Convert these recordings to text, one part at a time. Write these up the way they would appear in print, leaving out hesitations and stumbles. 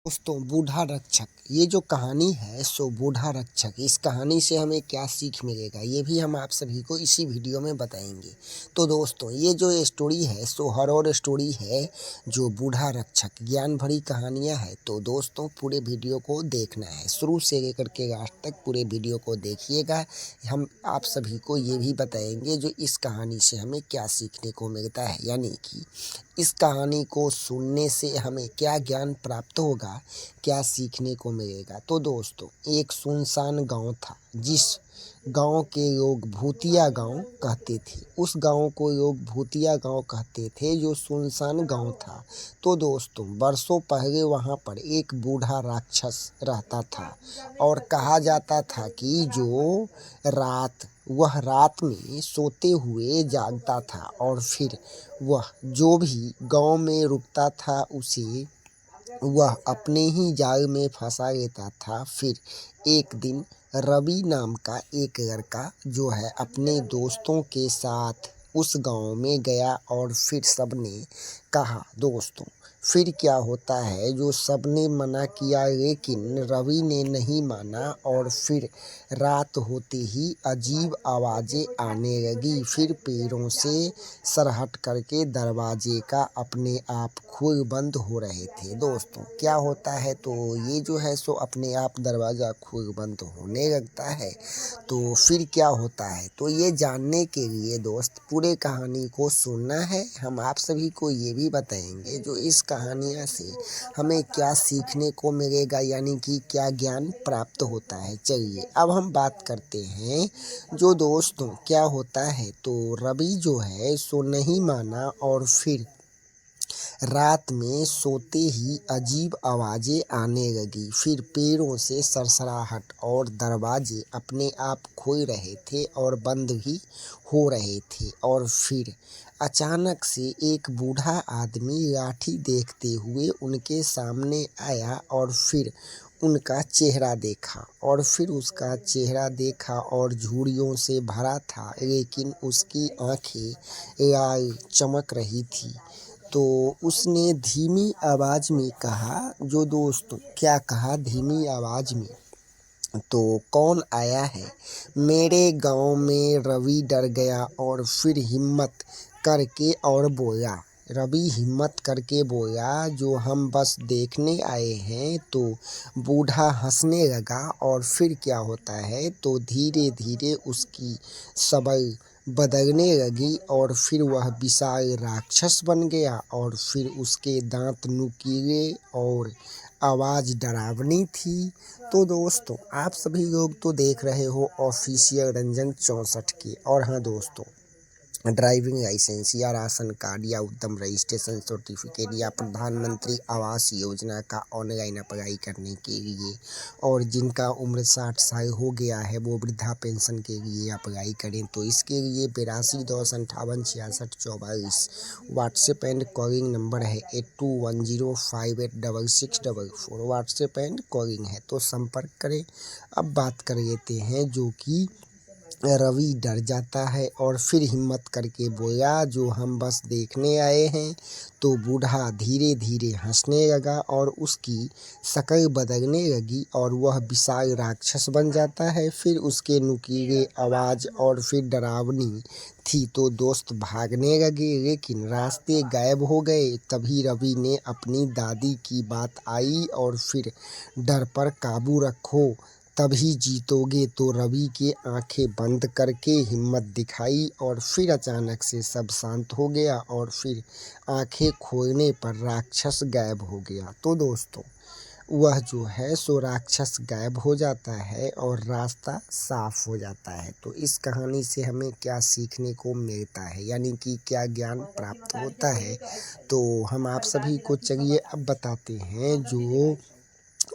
दोस्तों बूढ़ा रक्षक ये जो कहानी है सो बूढ़ा रक्षक इस कहानी से हमें क्या सीख मिलेगा ये भी हम आप सभी को इसी वीडियो में बताएंगे। तो दोस्तों ये जो स्टोरी है सो हॉरर स्टोरी है जो बूढ़ा रक्षक ज्ञान भरी कहानियां है। तो दोस्तों पूरे वीडियो को देखना है, शुरू से लेकर के लास्ट तक पूरे वीडियो को देखिएगा। हम आप सभी को ये भी बताएंगे जो इस कहानी से हमें क्या सीखने को मिलता है, यानी कि इस कहानी को सुनने से हमें क्या ज्ञान प्राप्त होगा, क्या सीखने को मिलेगा। तो दोस्तों एक सुनसान गांव था जिस गांव के लोग भूतिया गांव कहते थे। उस गांव को लोग भूतिया गांव कहते थे जो सुनसान गांव था। तो दोस्तों बरसों पहले वहां पर एक बूढ़ा राक्षस रहता था और कहा जाता था कि वह रात में सोते हुए जागता था और फिर वह जो भी गांव में रुकता था उसे वह अपने ही जाल में फंसा लेता था। फिर एक दिन रवि नाम का एक लड़का जो है अपने दोस्तों के साथ उस गांव में गया और फिर सबने कहा दोस्तों फिर क्या होता है जो सबने मना किया लेकिन रवि ने नहीं माना और फिर रात होते ही अजीब आवाज़ें आने लगी। फिर पैरों से सरहट करके दरवाजे का अपने आप खुल बंद हो रहे थे। दोस्तों क्या होता है तो ये जो है सो अपने आप दरवाज़ा खुल बंद होने लगता है। तो फिर क्या होता है तो ये जानने के लिए दोस्त पूरे कहानी को सुनना है। हम आप सभी को ये भी बताएंगे जो इस कहानियाँ से हमें क्या सीखने को मिलेगा, यानी कि क्या ज्ञान प्राप्त होता है। चलिए अब हम बात करते हैं जो दोस्तों क्या होता है तो रवि जो है सो नहीं माना और फिर रात में सोते ही अजीब आवाज़ें आने लगी। फिर पैरों से सरसराहट और दरवाजे अपने आप खुल रहे थे और बंद भी हो रहे थे। और फिर अचानक से एक बूढ़ा आदमी लाठी देखते हुए उनके सामने आया और फिर उनका चेहरा देखा और फिर उसका चेहरा देखा और झुर्रियों से भरा था लेकिन उसकी आंखें लाल चमक रही थी। तो उसने धीमी आवाज़ में कहा, जो दोस्तों क्या कहा धीमी आवाज़ में, तो कौन आया है मेरे गांव में। रवि डर गया और फिर रवि हिम्मत करके बोला जो हम बस देखने आए हैं। तो बूढ़ा हंसने लगा और फिर क्या होता है तो धीरे धीरे उसकी शक्ल बदलने लगी और फिर वह विशाल राक्षस बन गया और फिर उसके दांत नुकीले और आवाज़ डरावनी थी। तो दोस्तों आप सभी लोग तो देख रहे हो ऑफिशियल रंजन 64 की। और हाँ दोस्तों ड्राइविंग लाइसेंस या राशन कार्ड या उत्तम रजिस्ट्रेशन सर्टिफिकेट या प्रधानमंत्री आवास योजना का ऑनलाइन अप्लाई करने के लिए और जिनका उम्र 60 साल हो गया है वो वृद्धा पेंशन के लिए अप्लाई करें। तो इसके लिए 82 10 58 66 44 व्हाट्सएप एंड कॉलिंग नंबर है 8210586644 व्हाट्सएप एंड कॉलिंग है, तो संपर्क करें। अब बात कर लेते हैं जो कि रवि डर जाता है और फिर हिम्मत करके बोला जो हम बस देखने आए हैं। तो बूढ़ा धीरे धीरे हंसने लगा और उसकी शक्ल बदलने लगी और वह विशाल राक्षस बन जाता है। फिर उसके नुकीले आवाज़ और फिर डरावनी थी। तो दोस्त भागने लगे लेकिन रास्ते गायब हो गए। तभी रवि ने अपनी दादी की बात आई और फिर डर पर काबू रखो तभी जीतोगे। तो रवि की आंखें बंद करके हिम्मत दिखाई और फिर अचानक से सब शांत हो गया और फिर आंखें खोलने पर राक्षस गायब हो गया। तो दोस्तों वह जो है सो राक्षस गायब हो जाता है और रास्ता साफ हो जाता है। तो इस कहानी से हमें क्या सीखने को मिलता है, यानी कि क्या ज्ञान प्राप्त होता है, तो हम आप सभी को चलिए अब बताते हैं। जो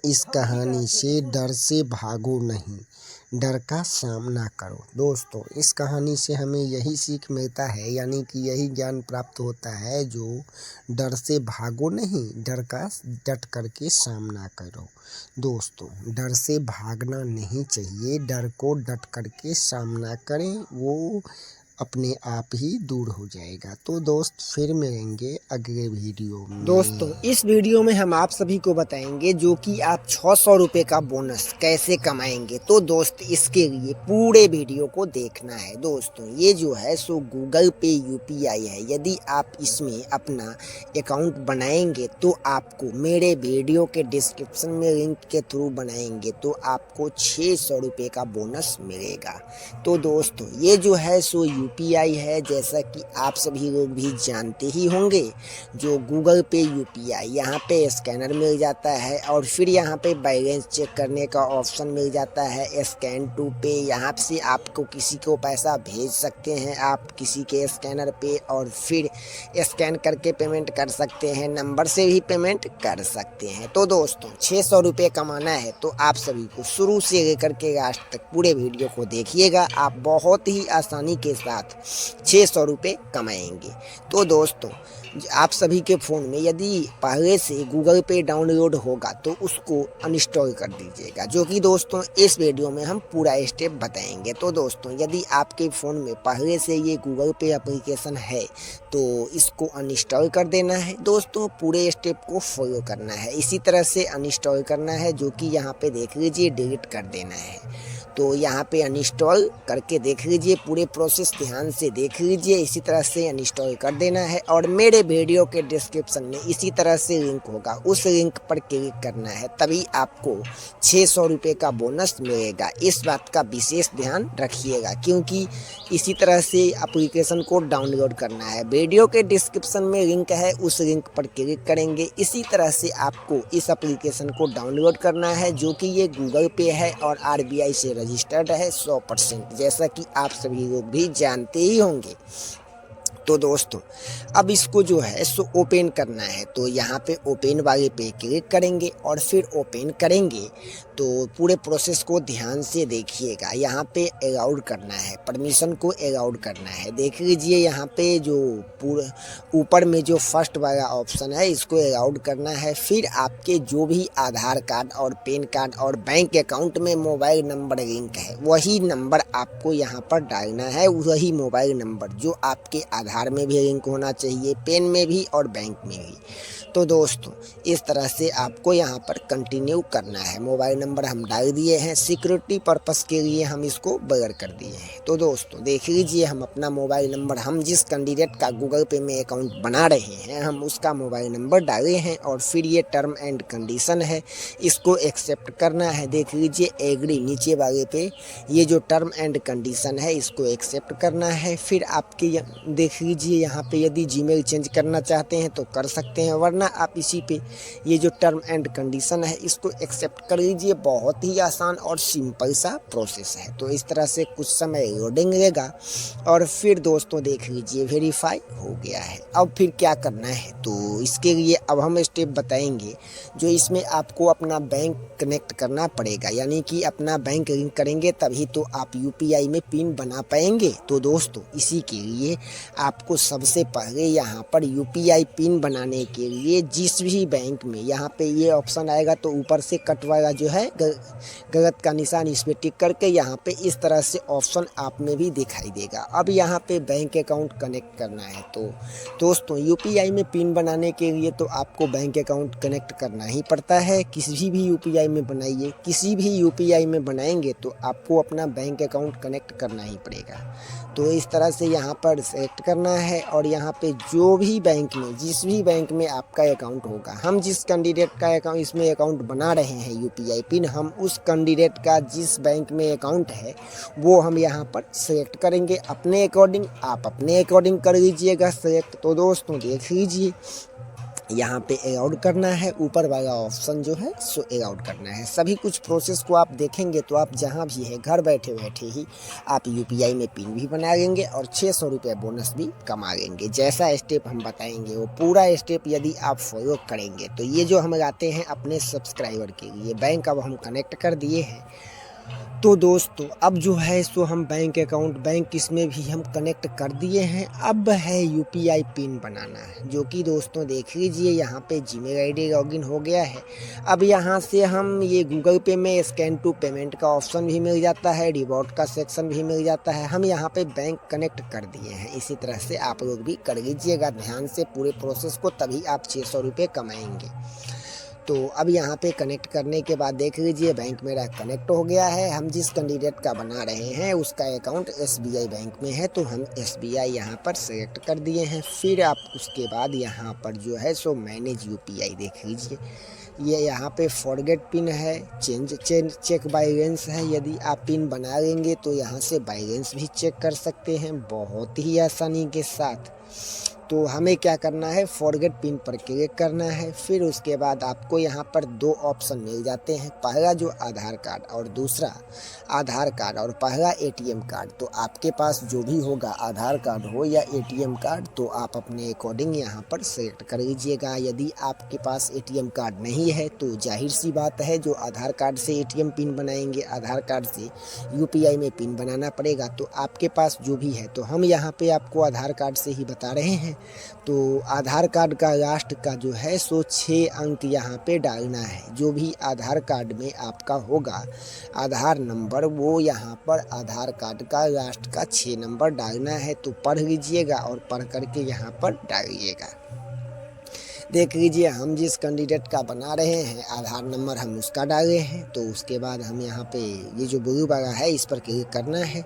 इस कहानी से डर से भागो नहीं, डर का सामना करो। दोस्तों इस कहानी से हमें यही सीख मिलता है, यानी कि यही ज्ञान प्राप्त होता है जो डर से भागो नहीं, डर का डट करके सामना करो। दोस्तों डर से भागना नहीं चाहिए, डर को डट करके सामना करें। वो अपने आप ही दूर हो जाएगा। तो दोस्त फिर मिलेंगे अगले वीडियो में। दोस्तों इस वीडियो में हम आप सभी को बताएंगे जो कि आप 600 रुपये का बोनस कैसे कमाएंगे। तो दोस्त इसके लिए पूरे वीडियो को देखना है। दोस्तों ये जो है सो गूगल पे यूपीआई है। यदि आप इसमें अपना अकाउंट बनाएंगे तो आपको मेरे वीडियो के डिस्क्रिप्शन में लिंक के थ्रू बनाएंगे तो आपको 600 रुपये का बोनस मिलेगा। तो दोस्तों ये जो है सो यूपीआई है, जैसा कि आप सभी लोग भी जानते ही होंगे। जो गूगल पे यूपीआई, यहाँ पे स्कैनर मिल जाता है और फिर यहाँ पे बैलेंस चेक करने का ऑप्शन मिल जाता है, स्कैन टू पे। यहाँ से आपको किसी को पैसा भेज सकते हैं आप किसी के स्कैनर पे, और फिर स्कैन करके पेमेंट कर सकते हैं, नंबर से भी पेमेंट कर सकते हैं। तो दोस्तों 600 रुपये कमाना है तो आप सभी को शुरू से लेकर के लास्ट तक पूरे वीडियो को देखिएगा। आप बहुत ही आसानी के साथ 600 रुपये कमाएंगे। तो दोस्तों आप सभी के फ़ोन में यदि पहले से गूगल पे डाउनलोड होगा तो उसको अनइंस्टॉल कर दीजिएगा, जो कि दोस्तों इस वीडियो में हम पूरा स्टेप बताएंगे। तो दोस्तों यदि आपके फ़ोन में पहले से ये गूगल पे एप्लीकेशन है तो इसको अनइंस्टॉल कर देना है। दोस्तों पूरे स्टेप को फॉलो करना है, इसी तरह से अनइंस्टॉल करना है, जो कि यहाँ पे देख लीजिए डिलीट कर देना है। तो यहाँ पे अनइंस्टॉल करके देख लीजिए, पूरे प्रोसेस ध्यान से देख लीजिए, इसी तरह से अनइंस्टॉल कर देना है। और मेरे वीडियो के डिस्क्रिप्शन में इसी तरह से लिंक होगा, उस लिंक पर क्लिक करना है, तभी आपको 600 रुपये का बोनस मिलेगा। इस बात का विशेष ध्यान रखिएगा, क्योंकि इसी तरह से एप्लीकेशन को डाउनलोड करना है। वीडियो के डिस्क्रिप्शन में लिंक है, उस लिंक पर क्लिक करेंगे, इसी तरह से आपको इस एप्लीकेशन को डाउनलोड करना है, जो कि ये गूगल पे है और आरबीआई से रजिस्टर्ड है 100%, जैसा कि आप सभी लोग भी जानते ही होंगे। तो दोस्तों अब इसको जो है सो ओपन करना है, तो यहाँ पे ओपन वाले पे क्लिक करेंगे और फिर ओपन करेंगे। तो पूरे प्रोसेस को ध्यान से देखिएगा, यहाँ पे अलाउड करना है, परमिशन को अलाउड करना है। देख लीजिए यहाँ पे जो पूरा ऊपर में जो फर्स्ट वाला ऑप्शन है इसको अलाउड करना है। फिर आपके जो भी आधार कार्ड और पैन कार्ड और बैंक अकाउंट में मोबाइल नंबर लिंक है, वही नंबर आपको यहाँ पर डालना है, वही मोबाइल नंबर जो आपके आधार में भी लिंक होना चाहिए, पेन में भी और बैंक में भी। तो दोस्तों इस तरह से आपको यहाँ पर कंटिन्यू करना है। मोबाइल नंबर हम डाल दिए हैं, सिक्योरिटी पर्पस के लिए हम इसको बगैर कर दिए हैं। तो दोस्तों देख लीजिए हम अपना मोबाइल नंबर, हम जिस कैंडिडेट का गूगल पे में अकाउंट बना रहे हैं हम उसका मोबाइल नंबर डाले हैं, और फिर ये टर्म एंड कंडीशन है, इसको एक्सेप्ट करना है। देख लीजिए एग्री नीचे वाले पे, ये जो टर्म एंड कंडीशन है इसको एक्सेप्ट करना है। फिर आपके देख लीजिए यहाँ पे यदि जीमेल चेंज करना चाहते हैं तो कर सकते हैं, वरना आप इसी पे ये जो टर्म एंड कंडीशन है इसको एक्सेप्ट कर लीजिए। बहुत ही आसान और सिंपल सा प्रोसेस है। तो इस तरह से कुछ समय लोडिंग लेगा और फिर दोस्तों देख लीजिए वेरीफाई हो गया है। अब फिर क्या करना है, तो इसके लिए अब हम स्टेप बताएंगे, जो इसमें आपको अपना बैंक कनेक्ट करना पड़ेगा, यानी कि अपना बैंक लिंक करेंगे तभी तो आप यूपीआई में पिन बना पाएंगे। तो दोस्तों इसी के लिए आपको सबसे पहले यहाँ पर यूपीआई पिन बनाने के लिए जिस भी बैंक में यहाँ पे ये ऑप्शन आएगा तो ऊपर से कट वाला जो है गलत का निशान इस पर टिक करके यहाँ पे इस तरह से ऑप्शन आप में भी दिखाई देगा। अब यहाँ पे बैंक अकाउंट कनेक्ट करना है। तो दोस्तों यूपीआई में पिन बनाने के लिए तो आपको बैंक अकाउंट कनेक्ट करना ही पड़ता है। किसी भी यूपीआई में बनाइए, किसी भी यूपीआई में बनाएंगे तो आपको अपना बैंक अकाउंट कनेक्ट करना ही पड़ेगा। तो इस तरह से यहाँ पर सेलेक्ट करना है और यहाँ पे जो भी बैंक में, जिस भी बैंक में आपका अकाउंट होगा, हम जिस कैंडिडेट का अकाउंट इसमें अकाउंट बना रहे हैं यूपीआई पिन, हम उस कैंडिडेट का जिस बैंक में अकाउंट है वो हम यहाँ पर सेलेक्ट करेंगे अपने अकॉर्डिंग। आप अपने अकॉर्डिंग कर लीजिएगा सेलेक्ट। तो दोस्तों देख लीजिए यहाँ पे अलाउड करना है, ऊपर वाला ऑप्शन जो है सो अलाउड करना है। सभी कुछ प्रोसेस को आप देखेंगे तो आप जहाँ भी है घर बैठे बैठे ही आप यूपीआई में पिन भी बना लेंगे और 600 रुपये बोनस भी कमा लेंगे। जैसा स्टेप हम बताएंगे वो पूरा स्टेप यदि आप फॉलो करेंगे तो ये जो हम लाते हैं अपने सब्सक्राइबर के लिए बैंक अब हम कनेक्ट कर दिए हैं। तो दोस्तों अब जो है सो हम बैंक अकाउंट बैंक इसमें भी हम कनेक्ट कर दिए हैं। अब है यूपीआई पिन बनाना है, जो कि दोस्तों देख लीजिए यहाँ पे जीमेल आईडी लॉगिन हो गया है। अब यहाँ से हम ये गूगल पे में स्कैन टू पेमेंट का ऑप्शन भी मिल जाता है, रिवॉर्ड का सेक्शन भी मिल जाता है। हम यहाँ पे बैंक कनेक्ट कर दिए हैं। इसी तरह से आप लोग भी कर लीजिएगा ध्यान से पूरे प्रोसेस को, तभी आप 600 रुपये कमाएंगे। तो अब यहाँ पे कनेक्ट करने के बाद देख लीजिए बैंक मेरा कनेक्ट हो गया है। हम जिस कैंडिडेट का बना रहे हैं उसका अकाउंट एसबीआई बैंक में है, तो हम एसबीआई यहाँ पर सेलेक्ट कर दिए हैं। फिर आप उसके बाद यहाँ पर जो है सो मैनेज यूपीआई देख लीजिए, ये यहाँ पे फॉरगेट पिन है, चेक बैलेंस है। यदि आप पिन बना लेंगे तो यहाँ से बैलेंस भी चेक कर सकते हैं बहुत ही आसानी के साथ। तो हमें क्या करना है, फॉरगेट पिन पर क्लिक करना है। फिर उसके बाद आपको यहाँ पर 2 ऑप्शन मिल जाते हैं, पहला जो आधार कार्ड और दूसरा आधार कार्ड और पहला एटीएम कार्ड। तो आपके पास जो भी होगा, आधार कार्ड हो या एटीएम कार्ड, तो आप अपने अकॉर्डिंग यहाँ पर सेलेक्ट कर लीजिएगा। यदि आपके पास एटीएम कार्ड नहीं है तो जाहिर सी बात है जो आधार कार्ड से एटीएम पिन बनाएंगे, आधार कार्ड से यूपीआई में पिन बनाना पड़ेगा। तो आपके पास जो भी है, तो हम यहाँ पे आपको आधार कार्ड से ही बता रहे हैं। तो आधार कार्ड का लास्ट का जो है सो 6 अंक यहाँ पे डालना है। जो भी आधार कार्ड में आपका होगा आधार नंबर, वो यहाँ पर आधार कार्ड का लास्ट का 6 नंबर डालना है। तो पढ़ लीजिएगा और पढ़ करके यहाँ पर डालिएगा। देख लीजिए हम जिस कैंडिडेट का बना रहे हैं आधार नंबर हम उसका डाले हैं। तो उसके बाद हम यहाँ पे ये जो ब्लू वाला है इस पर क्लिक करना है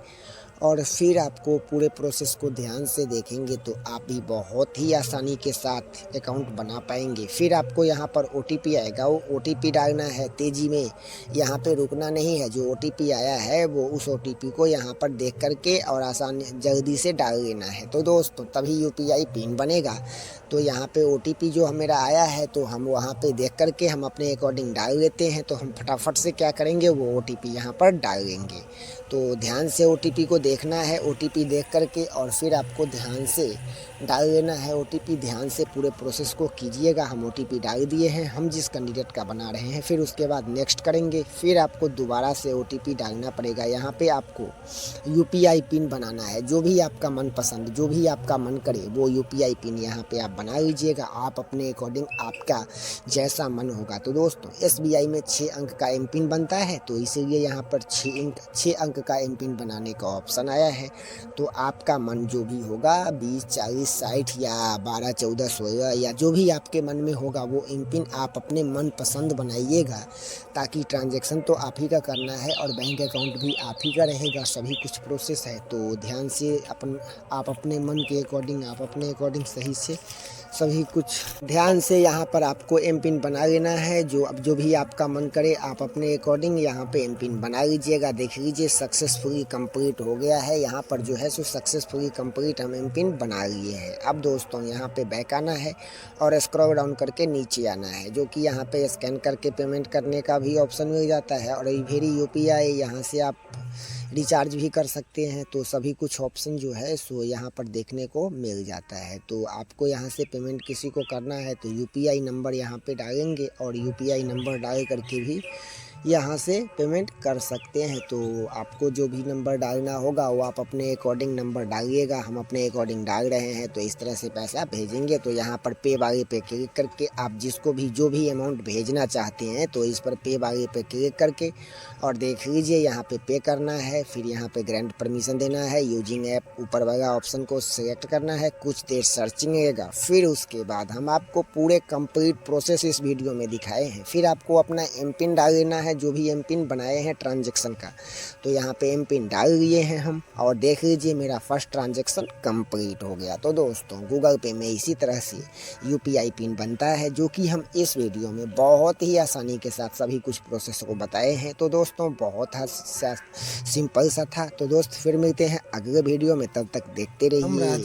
और फिर आपको पूरे प्रोसेस को ध्यान से देखेंगे तो आप भी बहुत ही आसानी के साथ अकाउंट बना पाएंगे। फिर आपको यहाँ पर ओटीपी आएगा, वो ओटीपी डालना है। तेज़ी में यहाँ पे रुकना नहीं है, जो ओटीपी आया है वो उस ओटीपी को यहाँ पर देख करके और आसानी जल्दी से डाल लेना है। तो दोस्तों तभी यूपीआई पिन बनेगा। तो यहाँ पे ओटीपी जो मेरा आया है तो हम वहाँ पे देख करके हम अपने अकॉर्डिंग डाल लेते हैं। तो हम फटाफट से क्या करेंगे, वो ओटीपी यहाँ पर डालेंगे। तो ध्यान से ओटीपी को देखना है, ओटीपी देख करके और फिर आपको ध्यान से डाल लेना है ओटीपी। ध्यान से पूरे प्रोसेस को कीजिएगा। हम ओटीपी डाल दिए हैं हम जिस कैंडिडेट का बना रहे हैं। फिर उसके बाद नेक्स्ट करेंगे, फिर आपको दोबारा से ओटीपी डालना पड़ेगा। यहाँ पे आपको यूपीआई पिन बनाना है, जो भी आपका मनपसंद, जो भी आपका मन करे वो यूपीआई पिन यहाँ पे आप बना लीजिएगा। आप अपने अकॉर्डिंग आपका जैसा मन होगा। तो दोस्तों एसबीआई में 6 अंक का एम पिन बनता है, तो इसीलिए यहाँ पर 6 अंक का एम पिन बनाने का ऑप्शन आया है। तो आपका मन जो भी होगा 20, 40, 60 या 12, 14, 16 या जो भी आपके मन में होगा वो एम पिन आप अपने मन पसंद बनाइएगा, ताकि ट्रांजैक्शन तो आप ही का करना है और बैंक अकाउंट भी आप ही का रहेगा। सभी कुछ प्रोसेस है, तो ध्यान से आप अपने मन के अकॉर्डिंग, आप अपने अकॉर्डिंग सही से सभी कुछ ध्यान से यहाँ पर आपको एम पिन बना लेना है। जो भी आपका मन करे आप अपने अकॉर्डिंग यहाँ पे एम पिन बना लीजिएगा। देख लीजिए सक्सेसफुली कंप्लीट हो गया है। यहाँ पर जो है सो सक्सेसफुली कंप्लीट हम एम पिन बना लिए हैं। अब दोस्तों यहाँ पे बैक आना है और स्क्रॉल डाउन करके नीचे आना है, जो कि यहाँ पे स्कैन करके पेमेंट करने का भी ऑप्शन मिल जाता है और वेरी यूपीआई यहाँ से आप रिचार्ज भी कर सकते हैं। तो सभी कुछ ऑप्शन जो है सो यहाँ पर देखने को मिल जाता है। तो आपको यहाँ से पेमेंट किसी को करना है तो यूपीआई नंबर यहाँ पे डालेंगे और यूपीआई नंबर डाल करके भी यहाँ से पेमेंट कर सकते हैं। तो आपको जो भी नंबर डालना होगा वो आप अपने अकॉर्डिंग नंबर डालिएगा। हम अपने अकॉर्डिंग डाल रहे हैं, तो इस तरह से पैसा भेजेंगे। तो यहाँ पर पे वाले पे क्लिक करके आप जिसको भी जो भी अमाउंट भेजना चाहते हैं तो इस पर पे वाले पे क्लिक करके और देख लीजिए यहाँ पे करना है। फिर यहाँ पे ग्रांट परमिशन देना है, यूजिंग ऐप ऊपर वाला ऑप्शन को सिलेक्ट करना है। कुछ देर सर्चिंग रहेगा, फिर उसके बाद हम आपको पूरे कंप्लीट प्रोसेस इस वीडियो में दिखाए हैं। फिर आपको अपना एम पिन डाल लेना है, जो भी एम पिन बनाए हैं ट्रांजैक्शन का। तो यहाँ पे एम पिन डाल लिए हैं हम और देख लीजिए मेरा फर्स्ट ट्रांजैक्शन कंप्लीट हो गया। तो दोस्तों गूगल पे में इसी तरह से यूपीआई पिन बनता है, जो कि हम इस वीडियो में बहुत ही आसानी के साथ सभी कुछ प्रोसेस को बताए हैं। तो दोस्तों बहुत सिंपल सा था। तो दोस्त फिर मिलते हैं अगले वीडियो में, तब तक देखते रहिए।